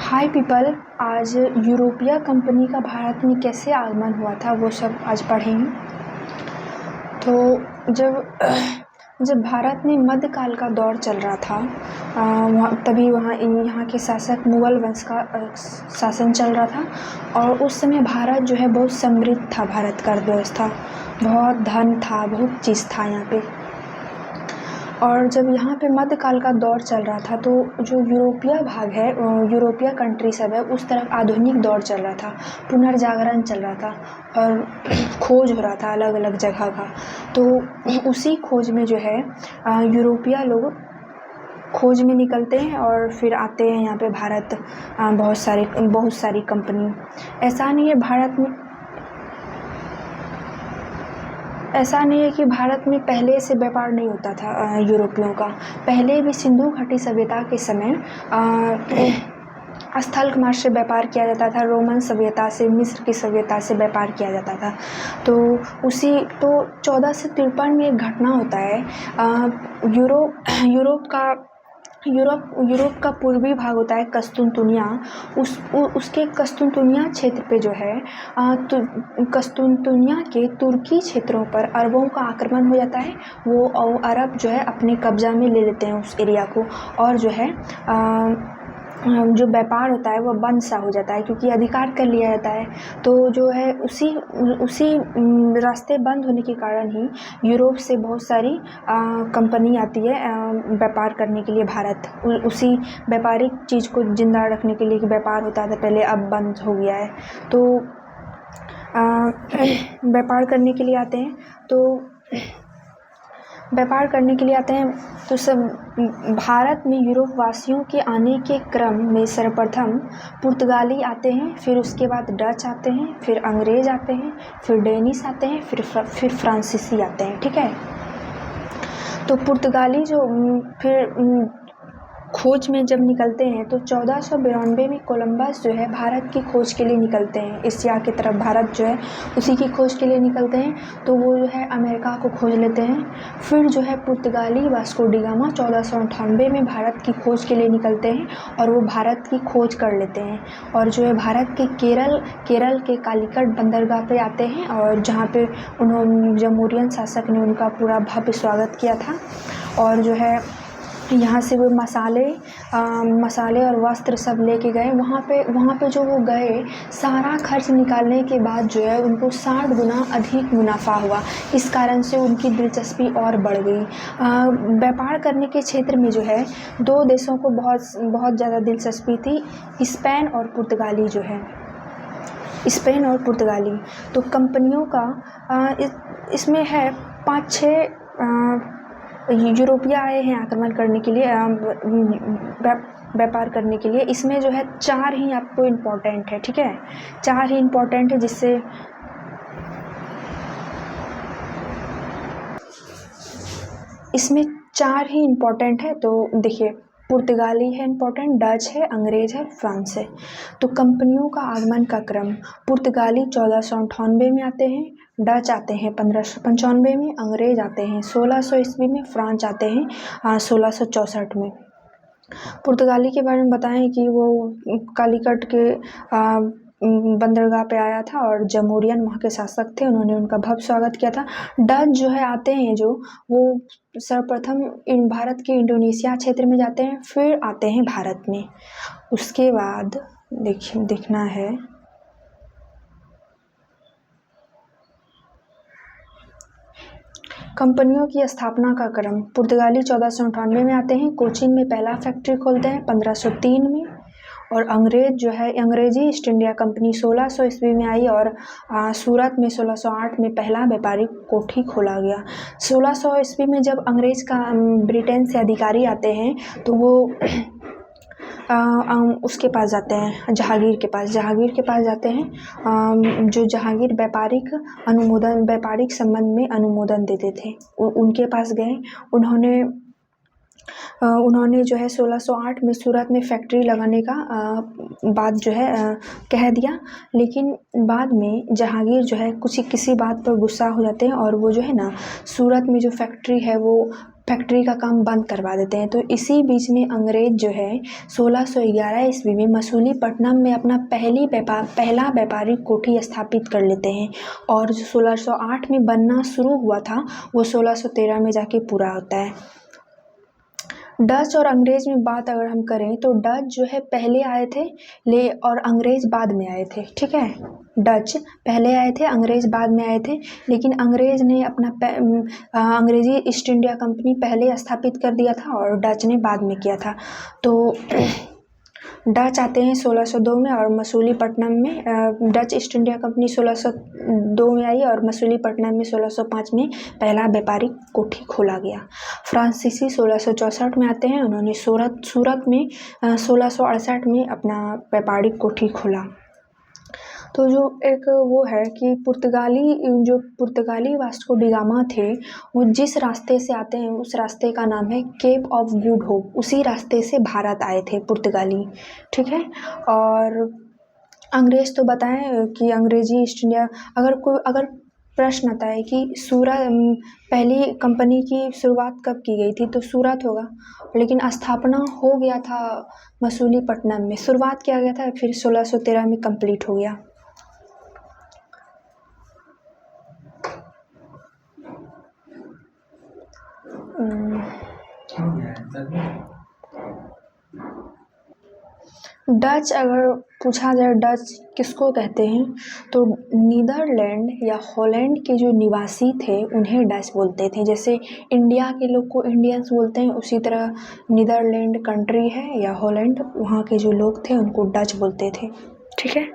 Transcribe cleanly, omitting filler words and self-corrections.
हाय people. आज europaea company का भारत में कैसे आगमन हुआ था वो सब आज पढ़ेंगे। तो जब जब भारत में मध्यकाल का दौर चल रहा था, तभी यहाँ के शासक मुगल वंश का शासन चल रहा था। और उस समय भारत जो है बहुत समृद्ध था। भारत का अर्थव्यवस्था, बहुत धन था, बहुत चीज़ था यहाँ पे। और जब यहाँ पे मध्यकाल का दौर चल रहा था तो जो यूरोपीय भाग है, यूरोपीय कंट्री सब है, उस तरफ आधुनिक दौर चल रहा था, पुनर्जागरण चल रहा था और खोज हो रहा था अलग अलग जगह का। तो उसी खोज में जो है यूरोपीय लोग खोज में निकलते हैं और फिर आते हैं यहाँ पे भारत। बहुत सारी कंपनी। ऐसा नहीं है कि भारत में पहले से व्यापार नहीं होता था यूरोपियों का। पहले भी सिंधु घाटी सभ्यता के समय स्थल मार्ग से व्यापार किया जाता था। रोमन सभ्यता से, मिस्र की सभ्यता से व्यापार किया जाता था। तो 1453 में एक घटना होता है। यूरोप का पूर्वी भाग होता है कस्तुनतुनिया। उसके कस्तुनतुनिया क्षेत्र पे जो है कस्तुनतुनिया के तुर्की क्षेत्रों पर अरबों का आक्रमण हो जाता है। वो अरब जो है अपने कब्जा में ले लेते हैं उस एरिया को, और जो है जो व्यापार होता है वो बंद सा हो जाता है क्योंकि अधिकार कर लिया जाता है। तो जो है उसी रास्ते बंद होने के कारण ही यूरोप से बहुत सारी कंपनी आती है व्यापार करने के लिए भारत। उसी व्यापारिक चीज़ को जिंदा रखने के लिए, व्यापार होता था पहले, अब बंद हो गया है। तो व्यापार करने के लिए आते हैं तो सब भारत में यूरोप वासियों के आने के क्रम में सर्वप्रथम पुर्तगाली आते हैं, फिर उसके बाद डच आते हैं, फिर अंग्रेज आते हैं, फिर डेनिश आते हैं, फिर फ्रांसीसी आते हैं। ठीक है। तो पुर्तगाली जो फिर खोज में जब निकलते हैं तो 1492 में कोलंबस जो है भारत की खोज के लिए निकलते हैं। एशिया की तरफ भारत जो है उसी की खोज के लिए निकलते हैं। तो वो जो है अमेरिका को खोज लेते हैं। फिर जो है पुर्तगाली वास्को डी गामा 1498 में भारत की खोज के लिए निकलते हैं और वो भारत की खोज कर लेते हैं। और जो है भारत के केरल के कालीकट बंदरगाह पे आते हैं, और जहाँ पे जब मौर्यन शासक ने उनका पूरा भव्य स्वागत किया था। और जो है यहाँ से वो मसाले और वस्त्र सब लेके गए। वहाँ पे जो वो गए, सारा खर्च निकालने के बाद जो है उनको 60 गुना अधिक मुनाफा हुआ। इस कारण से उनकी दिलचस्पी और बढ़ गई। व्यापार करने के क्षेत्र में जो है दो देशों को बहुत ज़्यादा दिलचस्पी थी, स्पेन और पुर्तगाली जो है, स्पेन और पुर्तगाली। तो कंपनियों का इसमें है 5-6 यूरोपीय आए हैं आक्रमण करने के लिए, व्यापार करने के लिए। इसमें जो है 4 ही आपको इम्पोर्टेंट है। ठीक है, 4 ही इम्पोर्टेंट है, जिससे इसमें 4 ही इम्पोर्टेंट है। तो देखिए, पुर्तगाली है इम्पोर्टेंट, डच है, अंग्रेज है, फ्रांस है। तो कंपनियों का आगमन का क्रम, पुर्तगाली 1498 में आते हैं, डच आते हैं 1595 में, अंग्रेज आते हैं 1600 ईस्वी में, फ्रांस आते हैं 1664 में। पुर्तगाली के बारे में बताएं कि वो कालीकट के बंदरगाह पे आया था और जमोरियन वहाँ के शासक थे, उन्होंने उनका भव्य स्वागत किया था। डच जो है आते हैं, जो वो सर्वप्रथम भारत के इंडोनेशिया क्षेत्र में जाते हैं, फिर आते हैं भारत में। उसके बाद देखना है कंपनियों की स्थापना का क्रम। पुर्तगाली 1498 में आते हैं, कोचीन में पहला फैक्ट्री खोलते हैं 1503 में। और अंग्रेज जो है, अंग्रेजी ईस्ट इंडिया कंपनी 1600 ईस्वी में आई और सूरत में 1608 में पहला व्यापारिक कोठी खोला गया। 1600 ईस्वी में जब अंग्रेज का ब्रिटेन से अधिकारी आते हैं तो वो उसके पास जाते हैं, जहांगीर के पास जाते हैं, जो जहांगीर व्यापारिक संबंध में अनुमोदन देते थे। उनके पास गए। उन्होंने जो है 1608 में सूरत में फैक्ट्री लगाने का बात जो है कह दिया। लेकिन बाद में जहांगीर जो है किसी बात पर गुस्सा हो जाते हैं और वो जो है ना सूरत में जो फैक्ट्री है वो फैक्ट्री का काम बंद करवा देते हैं। तो इसी बीच में अंग्रेज जो है 1611 ईस्वी में मसूलीपट्टनम में अपना पहला व्यापारिक कोठी स्थापित कर लेते हैं, और जो 1608 में बनना शुरू हुआ था वो 1613 में जाके पूरा होता है। डच और अंग्रेज में बात अगर हम करें तो डच जो है पहले आए थे और अंग्रेज बाद में आए थे, ठीक है। डच पहले आए थे, अंग्रेज बाद में आए थे, लेकिन अंग्रेज ने अपना अंग्रेजी ईस्ट इंडिया कंपनी पहले स्थापित कर दिया था और डच ने बाद में किया था। तो डच आते हैं 1602 में, और मसूलीपट्टनम में डच ईस्ट इंडिया कंपनी 1602 में आई और मसूलीपट्टनम में 1605 में पहला व्यापारिक कोठी खोला गया। फ्रांसीसी 1664 में आते हैं, उन्होंने सूरत में 1668 में अपना व्यापारिक कोठी खोला। तो जो एक वो है कि पुर्तगाली वास्को डी गामा थे, वो जिस रास्ते से आते हैं उस रास्ते का नाम है केप ऑफ गुड होप। उसी रास्ते से भारत आए थे पुर्तगाली, ठीक है। और अंग्रेज तो बताएं कि अंग्रेजी ईस्ट इंडिया, अगर प्रश्न आता है कि पहली कंपनी की शुरुआत कब की गई थी, तो सूरत होगा, लेकिन स्थापना हो गया था मसूलीपट्टनम में। शुरुआत किया गया था, फिर 1613 में कंप्लीट हो गया। डच अगर पूछा जाए डच किसको कहते हैं, तो नीदरलैंड या हॉलैंड के जो निवासी थे उन्हें डच बोलते थे। जैसे इंडिया के लोग को इंडियंस बोलते हैं, उसी तरह नीदरलैंड कंट्री है या हॉलैंड, वहाँ के जो लोग थे उनको डच बोलते थे, ठीक है।